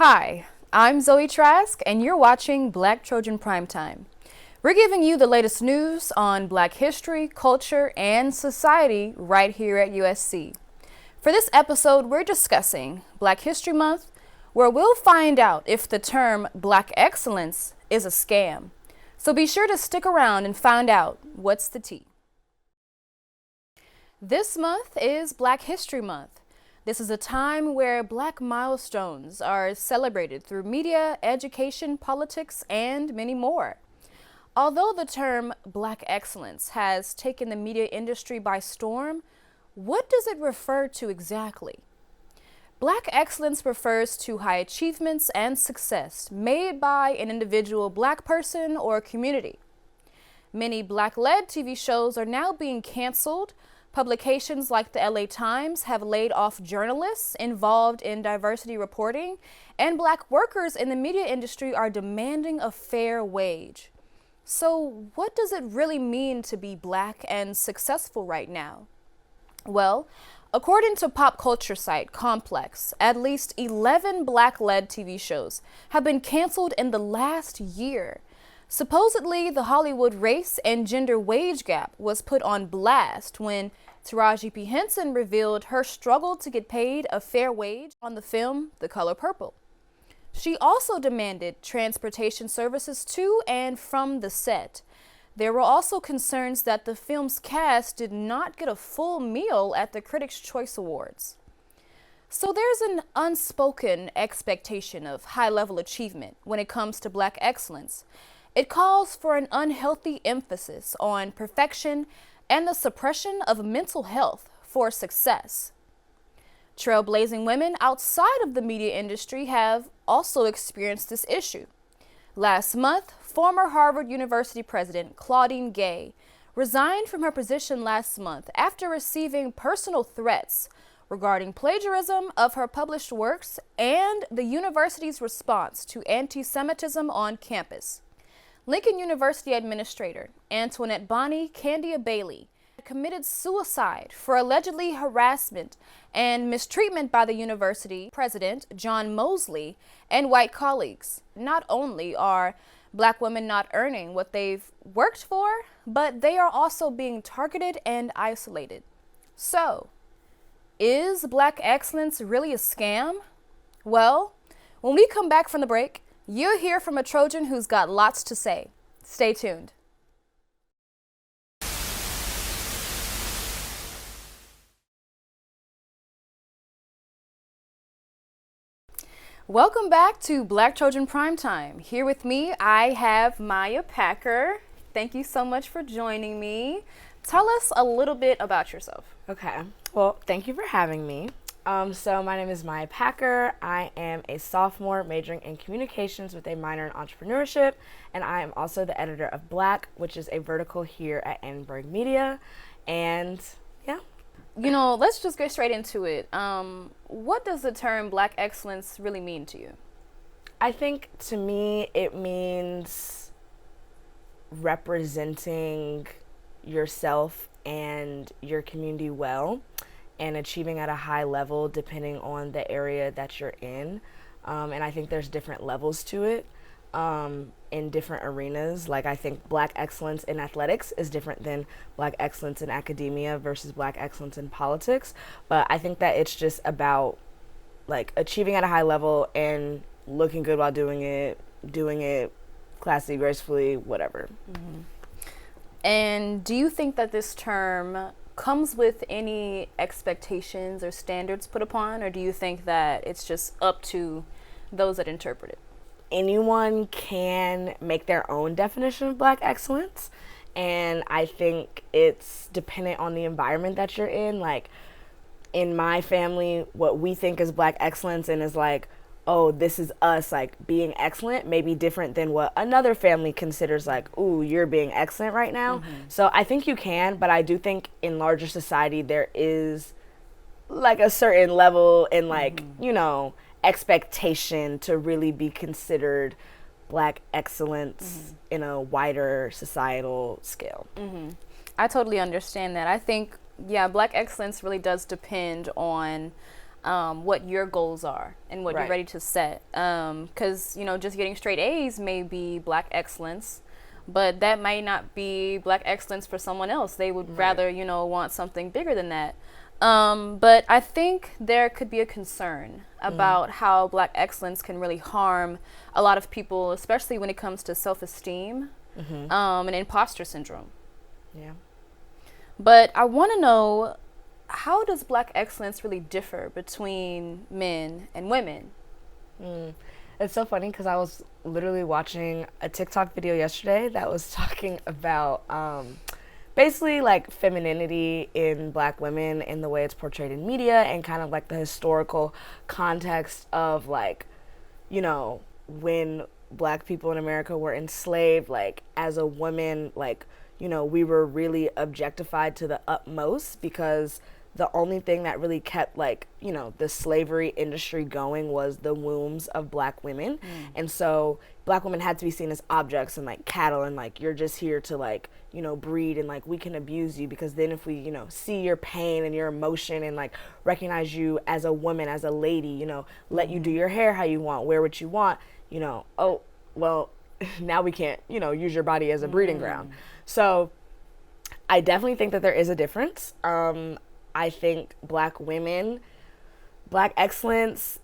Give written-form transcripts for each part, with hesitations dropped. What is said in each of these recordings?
Hi, I'm Zoe Trask, and you're watching Black Trojan Primetime. We're giving you the latest news on Black history, culture, and society right here at USC. For this episode, we're discussing Black History Month, where we'll find out if the term Black excellence is a scam. So be sure to stick around and find out what's the tea. This month is Black History Month. This is a time where Black milestones are celebrated through media, education, politics, and many more. Although the term Black excellence has taken the media industry by storm, what does it refer to exactly? Black excellence refers to high achievements and success made by an individual Black person or community. Many Black-led TV shows are now being canceled. Publications like the LA Times have laid off journalists involved in diversity reporting, and Black workers in the media industry are demanding a fair wage. So what does it really mean to be Black and successful right now? Well, according to pop culture site Complex, at least 11 Black-led TV shows have been canceled in the last year. Supposedly, the Hollywood race and gender wage gap was put on blast when Taraji P. Henson revealed her struggle to get paid a fair wage on the film The Color Purple. She also demanded transportation services to and from the set. There were also concerns that the film's cast did not get a full meal at the Critics' Choice Awards. So there's an unspoken expectation of high-level achievement when it comes to Black excellence. It calls for an unhealthy emphasis on perfection and the suppression of mental health for success. Trailblazing women outside of the media industry have also experienced this issue. Last month, former Harvard University president Claudine Gay resigned from her position last month after receiving personal threats regarding plagiarism of her published works and the university's response to anti-Semitism on campus. Lincoln University Administrator Antoinette Bonnie Candia Bailey committed suicide for allegedly harassment and mistreatment by the university president, John Mosley, and white colleagues. Not only are Black women not earning what they've worked for, but they are also being targeted and isolated. So, is Black excellence really a scam? Well, when we come back from the break, you'll hear from a Trojan who's got lots to say. Stay tuned. Welcome back to Black Trojan Primetime. Here with me, I have Maya Packer. Thank you so much for joining me. Tell us a little bit about yourself. Okay. Well, thank you for having me. So my name is Maya Packer. I am a sophomore majoring in communications with a minor in entrepreneurship, and I am also the editor of Black, which is a vertical here at Annenberg Media. And yeah. Let's just get straight into it. What does the term Black excellence really mean to you? I think to me it means representing yourself and your community well and achieving at a high level depending on the area that you're in. And I think there's different levels to it in different arenas. Like I think Black excellence in athletics is different than Black excellence in academia versus Black excellence in politics. But I think that it's just about like achieving at a high level and looking good while doing it classy, gracefully, whatever. Mm-hmm. And do you think that this term comes with any expectations or standards put upon, or do you think that it's just up to those that interpret it? Anyone can make their own definition of Black excellence, and I think it's dependent on the environment that you're in. Like in my family, what we think is Black excellence and is like, oh, this is us like being excellent may be different than what another family considers like, ooh, you're being excellent right now. Mm-hmm. So I think you can, but I do think in larger society there is like a certain level and like, expectation to really be considered Black excellence in a wider societal scale. Mm-hmm. I totally understand that. I think, Black excellence really does depend on what your goals are and what Right. you're ready to set. Because, just getting straight A's may be Black excellence, but that might not be Black excellence for someone else. They would rather, want something bigger than that. But I think there could be a concern about how Black excellence can really harm a lot of people, especially when it comes to self-esteem and imposter syndrome. Yeah. But I want to know, how does Black excellence really differ between men and women? It's so funny because I was literally watching a TikTok video yesterday that was talking about basically like femininity in Black women and the way it's portrayed in media, and kind of like the historical context of like, when Black people in America were enslaved, like as a woman, like, we were really objectified to the utmost, because the only thing that really kept like, the slavery industry going was the wombs of Black women. And so Black women had to be seen as objects and like cattle, and like, you're just here to like, breed, and like we can abuse you, because then if we, see your pain and your emotion and like recognize you as a woman, as a lady, let you do your hair how you want, wear what you want, oh, well, now we can't, use your body as a breeding ground. So I definitely think that there is a difference. I think Black women, Black excellence,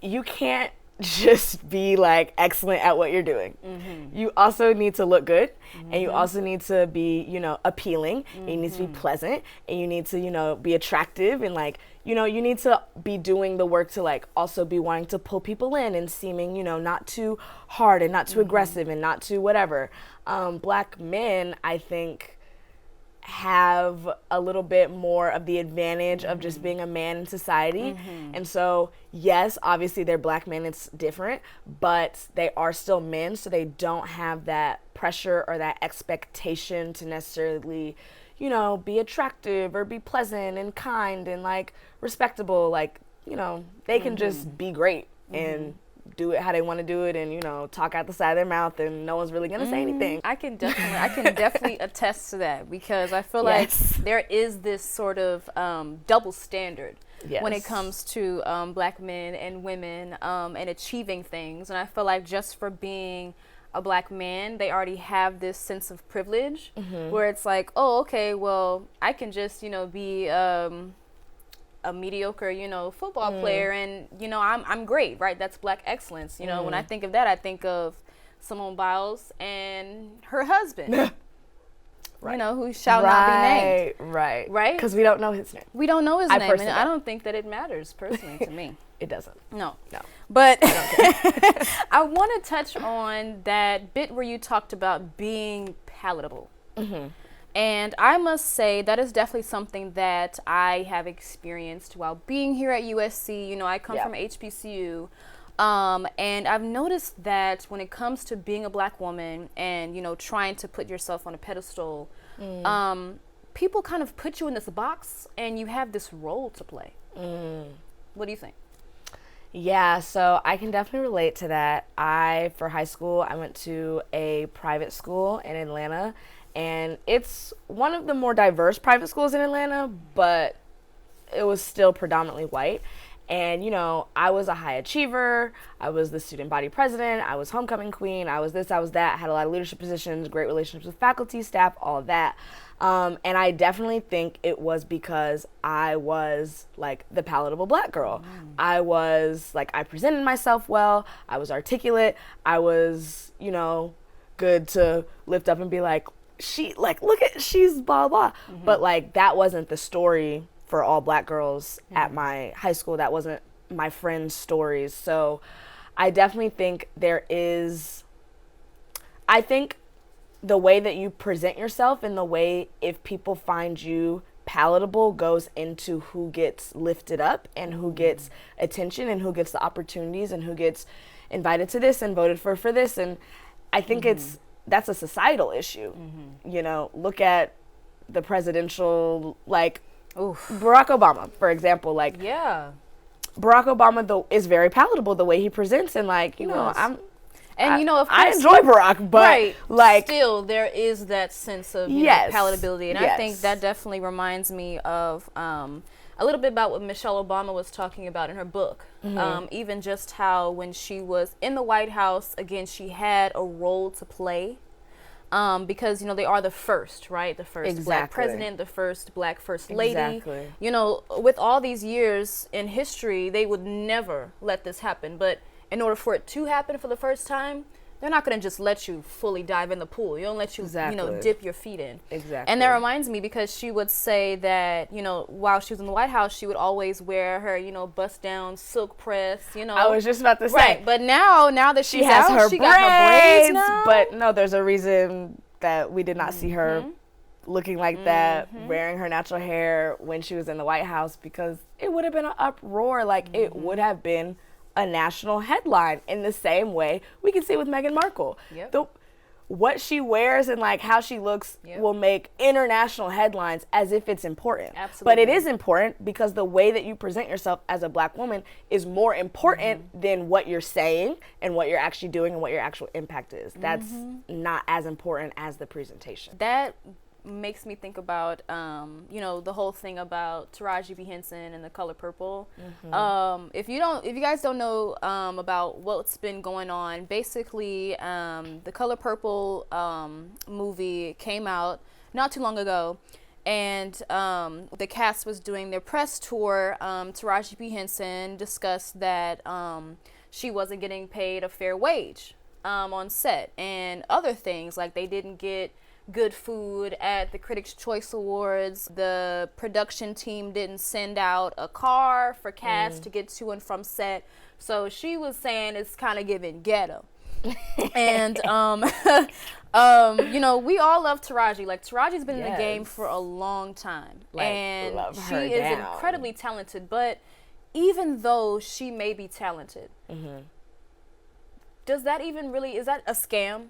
you can't just be like excellent at what you're doing. You also need to look good, and you also need to be, appealing, and you need to be pleasant, and you need to, be attractive, and like, you need to be doing the work to like also be wanting to pull people in and seeming, not too hard and not too aggressive and not too whatever. Black men, I think, have a little bit more of the advantage of just being a man in society. And so, yes, obviously they're Black men, it's different, but they are still men, so they don't have that pressure or that expectation to necessarily, be attractive or be pleasant and kind and like respectable. Like, they can just be great and do it how they want to do it, and talk out the side of their mouth, and no one's really gonna say anything. I can definitely attest to that, because I feel like there is this sort of double standard when it comes to Black men and women and achieving things. And I feel like just for being a Black man, they already have this sense of privilege where it's like, oh, okay, well, I can just be a mediocre, football player, and I'm great, right? That's Black excellence. When I think of that, I think of Simone Biles and her husband, who shall not be named. Right. Because we don't know his name. We don't know his name, and I don't. don't think that it matters personally to me. It doesn't. No. But I want to touch on that bit where you talked about being palatable. And I must say that is definitely something that I have experienced while being here at USC. I come from HBCU, and I've noticed that when it comes to being a Black woman and, trying to put yourself on a pedestal, people kind of put you in this box and you have this role to play. What do you think? Yeah, so I can definitely relate to that. For high school, I went to a private school in Atlanta. And it's one of the more diverse private schools in Atlanta, but it was still predominantly white. And, I was a high achiever. I was the student body president. I was homecoming queen. I was this, I was that. Had a lot of leadership positions, great relationships with faculty, staff, all of that. And I definitely think it was because I was like the palatable Black girl. I was like, I presented myself well. I was articulate. I was, good to lift up and be like, she's blah blah. But like, that wasn't the story for all Black girls at my high school. That wasn't my friends' stories. So I definitely think I think the way that you present yourself and the way if people find you palatable goes into who gets lifted up and who gets attention and who gets the opportunities and who gets invited to this and voted for this. And I think that's a societal issue. Look at the presidential, like, Barack Obama, for example. Like, Barack Obama is very palatable the way he presents, and like, of course, I enjoy Barack, but like, still there is that sense of palatability, and I think that definitely reminds me of a little bit about what Michelle Obama was talking about in her book. Even just how when she was in the White House, again, she had a role to play. Because, you know, they are the first, right? The first black president, the first black first lady. Exactly. You know, with all these years in history, they would never let this happen. But in order for it to happen for the first time, they're not going to just let you fully dive in the pool. You don't let you, you know, dip your feet in. Exactly. And that reminds me, because she would say that, you know, while she was in the White House, she would always wear her, you know, bust down silk press, you know. I was just about to say. Right. But now that she has out, she got her braids now. But no, there's a reason that we did not see her looking like that, wearing her natural hair when she was in the White House, because it would have been an uproar. Like, it would have been a national headline in the same way we can see with Meghan Markle. What she wears and like how she looks will make international headlines as if it's important. Absolutely. But it is important because the way that you present yourself as a black woman is more important than what you're saying and what you're actually doing and what your actual impact is. That's not as important as the presentation. That makes me think about, you know, the whole thing about Taraji P. Henson and The Color Purple. If you guys don't know about what's been going on, basically, The Color Purple movie came out not too long ago, and the cast was doing their press tour. Taraji P. Henson discussed that she wasn't getting paid a fair wage on set, and other things, like they didn't get good food at the Critics' Choice Awards. The production team didn't send out a car for cast to get to and from set. So she was saying it's kind of giving ghetto. And, you know, we all love Taraji. Like, Taraji's been in the game for a long time. Like, and love she her is down. incredibly talented. But even though she may be talented, does that even really, is that a scam?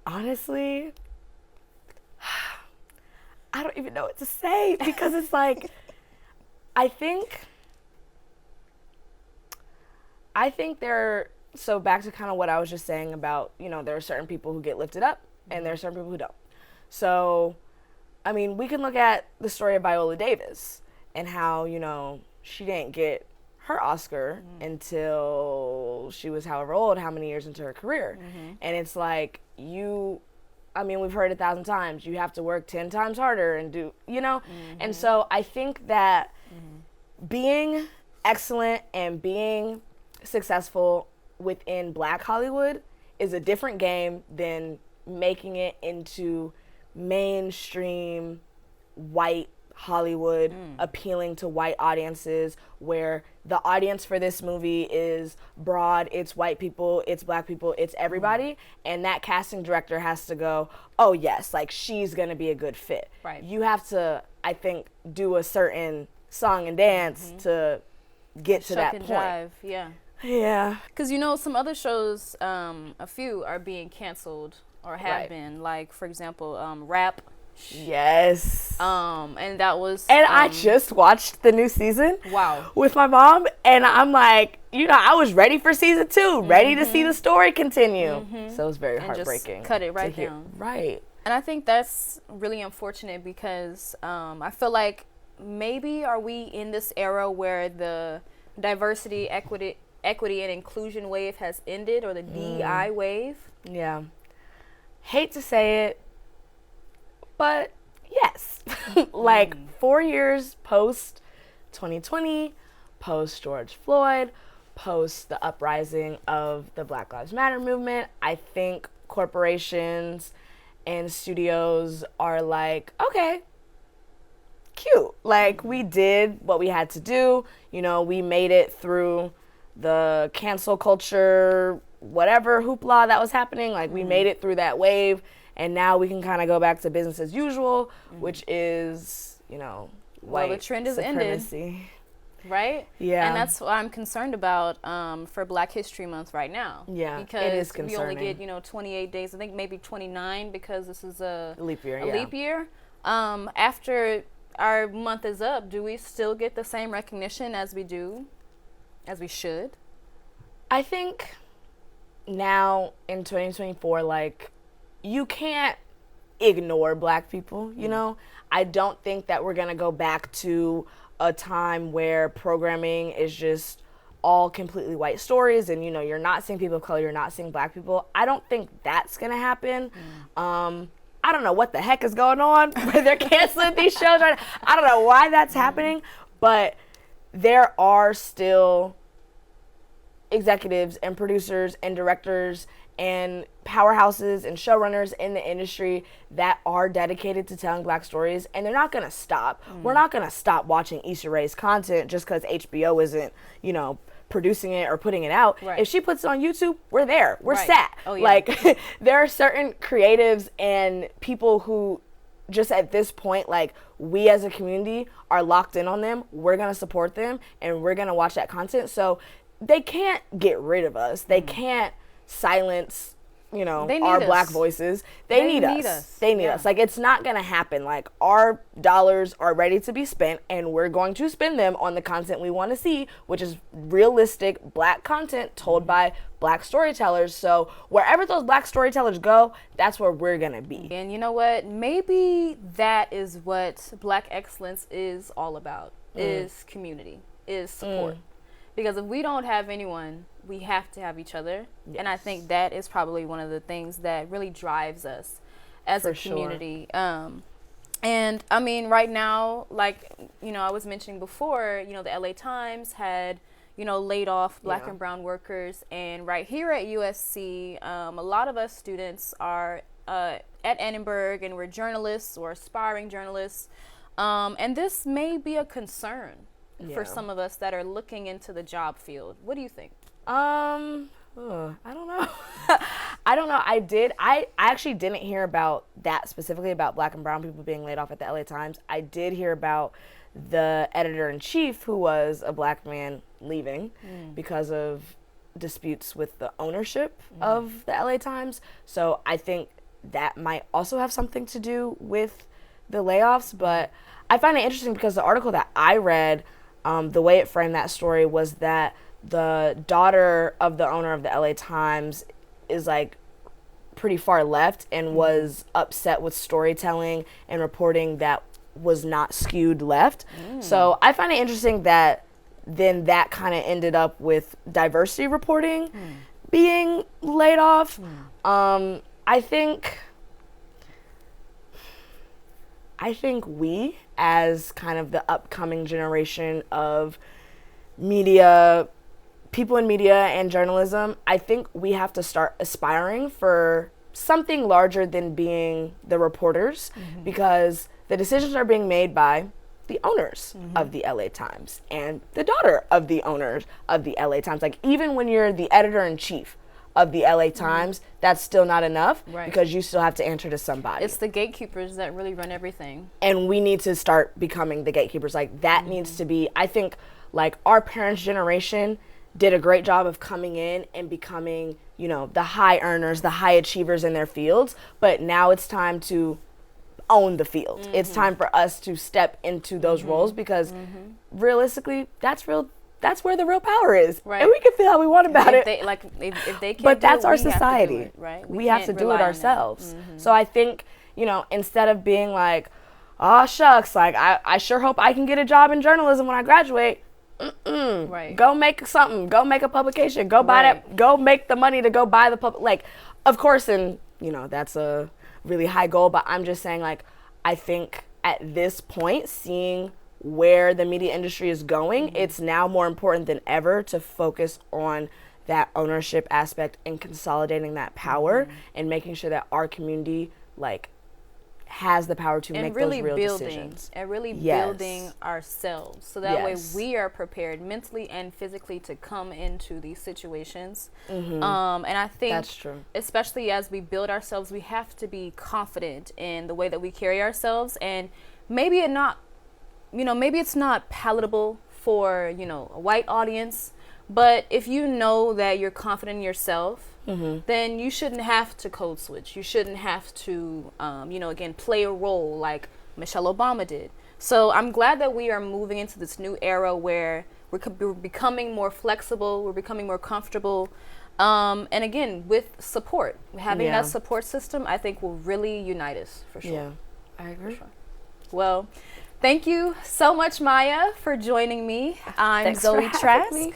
Honestly, I don't even know what to say, because it's like, I think so back to kind of what I was just saying about, you know, there are certain people who get lifted up and there are certain people who don't. So, I mean, we can look at the story of Viola Davis and how, you know, she didn't get her Oscar until she was however old, how many years into her career. And it's like, I mean, we've heard 1,000 times, you have to work 10 times harder and do, you know? And so I think that being excellent and being successful within Black Hollywood is a different game than making it into mainstream white Hollywood, appealing to white audiences, where the audience for this movie is broad, it's white people, it's black people, it's everybody, and that casting director has to go, oh yes, like she's gonna be a good fit. Right. You have to, I think, do a certain song and dance to get to that point. Jive, yeah. Yeah. Because, you know, some other shows, a few are being canceled or have been, like, for example, Rap. Yes. And that was... And I just watched the new season. Wow. With my mom, and I'm like, you know, I was ready for season 2, ready to see the story continue. So it was very heartbreaking. Just cut it right down. Right. And I think that's really unfortunate, because I feel like maybe are we in this era where the diversity, equity, and inclusion wave has ended, or the DEI wave? Yeah. Hate to say it, but yes. Like 4 years post 2020, post George Floyd, post the uprising of the Black Lives Matter movement, I think corporations and studios are like, okay, cute. Like, we did what we had to do. You know, we made it through the cancel culture, whatever hoopla that was happening. Like, we made it through that wave. And now we can kind of go back to business as usual, which is, you know, white the trend is supremacy. ended. Right? Yeah. And that's what I'm concerned about for Black History Month right now. Yeah, because it is we only concerning. get, 28 days. I think maybe 29, because this is a leap year. leap year. After our month is up, do we still get the same recognition as we should? I think now in 2024, like, you can't ignore Black people, you know? I don't think that we're going to go back to a time where programming is just all completely white stories and, you're not seeing people of color, you're not seeing Black people. I don't think that's going to happen. I don't know what the heck is going on where they're canceling these shows right now. I don't know why that's happening, but there are still executives and producers and directors and powerhouses and showrunners in the industry that are dedicated to telling Black stories, and they're not going to stop. We're not going to stop watching Issa Rae's content just because HBO isn't, producing it or putting it out. Right. If she puts it on YouTube, we're there. We're Right. sat. Oh, yeah. Like, there are certain creatives and people who just at this point, like, we as a community are locked in on them. We're going to support them, and we're going to watch that content. So they can't get rid of us. They can't silence, our Black voices. They need us. They need us. Like, it's not going to happen. Like, our dollars are ready to be spent, and we're going to spend them on the content we want to see, which is realistic Black content told by Black storytellers. So wherever those Black storytellers go, that's where we're going to be. And you know what? Maybe that is what Black excellence is all about, is community, is support. Because if we don't have anyone, we have to have each other. Yes. And I think that is probably one of the things that really drives us as a community. Sure. And I mean, right now, like, I was mentioning before, the LA Times had, laid off Black and brown workers. And right here at USC, a lot of us students are at Edinburgh, and we're journalists or aspiring journalists. And this may be a concern for some of us that are looking into the job field. What do you think? I don't know. I don't know. I actually didn't hear about that specifically, about Black and brown people being laid off at the LA Times. I did hear about the editor-in-chief, who was a Black man, leaving because of disputes with the ownership of the LA Times. So I think that might also have something to do with the layoffs. But I find it interesting because the article that I read, the way it framed that story was that the daughter of the owner of the LA Times is like pretty far left and was upset with storytelling and reporting that was not skewed left. So I find it interesting that then that kind of ended up with diversity reporting being laid off. I think we, as kind of the upcoming generation of media, people in media and journalism, I think we have to start aspiring for something larger than being the reporters, because the decisions are being made by the owners of the LA Times and the daughter of the owners of the LA Times. Like, even when you're the editor-in-chief of the LA Times, that's still not enough, because you still have to answer to somebody. It's the gatekeepers that really run everything. And we need to start becoming the gatekeepers. Like, that needs to be, I think, like, our parents' generation did a great job of coming in and becoming, the high earners, the high achievers in their fields. But now it's time to own the field. It's time for us to step into those roles, because realistically, that's where the real power is. Right. And we can feel how we want about it. If they can't, but that's our we society. have to do it, right? We have to do it ourselves. So I think, instead of being like, oh shucks, like I sure hope I can get a job in journalism when I graduate. Right. Go make something. Go make a publication. Go buy that. Go make the money to go buy the like, of course, and that's a really high goal. But I'm just saying, like, I think at this point, seeing where the media industry is going, it's now more important than ever to focus on that ownership aspect and consolidating that power and making sure that our community, like, has the power to make those real decisions. And really building ourselves, so that way we are prepared mentally and physically to come into these situations. And I think that's true. Especially as we build ourselves, we have to be confident in the way that we carry ourselves. And maybe it's not palatable for, a white audience, but if you know that you're confident in yourself, then you shouldn't have to code switch. You shouldn't have to, again, play a role like Michelle Obama did. So I'm glad that we are moving into this new era where we're becoming more flexible, we're becoming more comfortable. And again, with support, having that support system, I think will really unite us, for sure. Yeah, I agree. Well, thank you so much, Maya, for joining me. I'm Thanks Zoe for having Trask, me.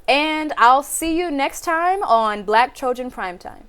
and I'll see you next time on Black Trojan Primetime.